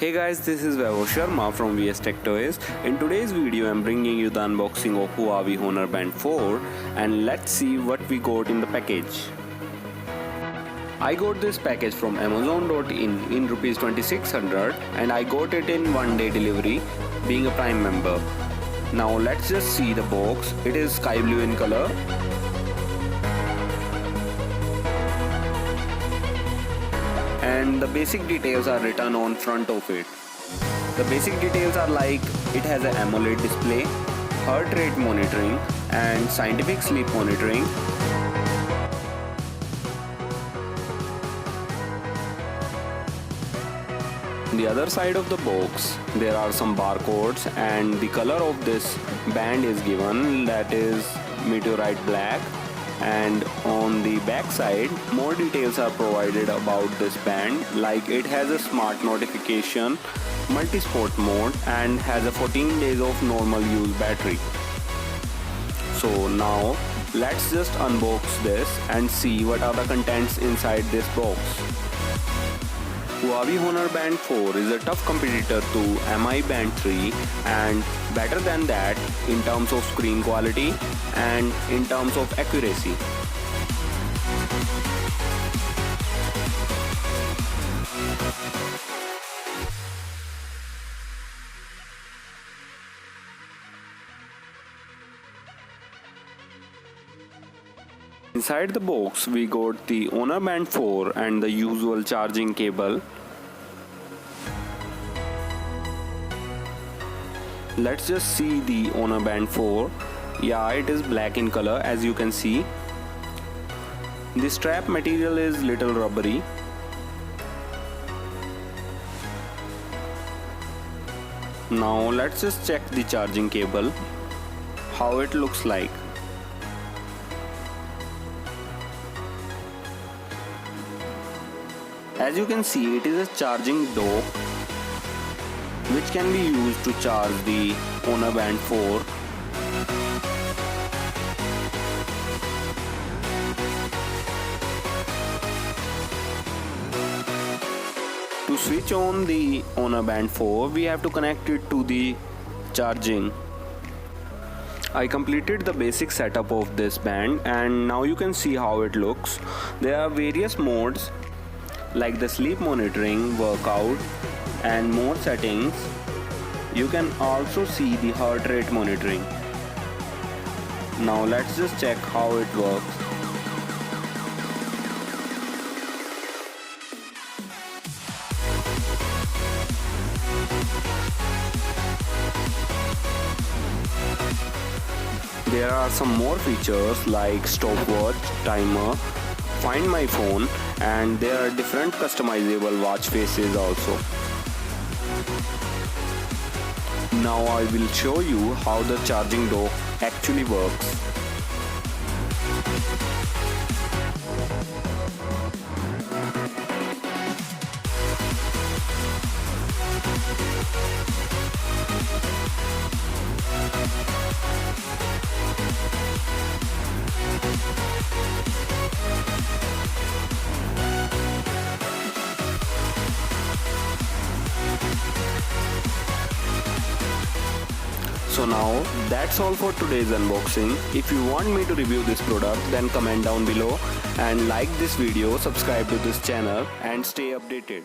Hey guys, this is Vaibhav Sharma from VS Techtoys. In today's video, I'm bringing you the unboxing of Huawei Honor Band 4 and let's see what we got in the package. I got this package from Amazon.in in Rs 2600 and I got it in 1-day delivery being a Prime member. Now let's just see the box. It is sky blue in color. And the basic details are written on front of it. The basic details are like it has an AMOLED display, heart rate monitoring and scientific sleep monitoring. On the other side of the box there are some barcodes and the color of this band is given, that is meteorite black. And on the back side more details are provided about this band, like it has a smart notification, multi-sport mode and has a 14 days of normal use battery. So now let's just unbox this and see what are the contents inside this box. Huawei Honor Band 4 is a tough competitor to Mi Band 3 and better than that in terms of screen quality and in terms of accuracy. Inside the box we got the Honor Band 4 and the usual charging cable. Let's just see the Honor Band 4. Yeah, it is black in color as you can see. The strap material is little rubbery. Now let's just check the charging cable, how it looks like. As you can see, it is a charging dock which can be used to charge the Honor Band 4. To switch on the Honor Band 4, we have to connect it to the charging. I completed the basic setup of this band and now you can see how it looks. There are various modes like the sleep monitoring, workout and more settings. You can also see the heart rate monitoring. Now let's just check how it works. There are some more features like stopwatch, timer, find my phone, and there are different customizable watch faces also. Now I will show you how the charging dock actually works. So now that's all for today's unboxing. If you want me to review this product, then comment down below and like this video, subscribe to this channel and stay updated.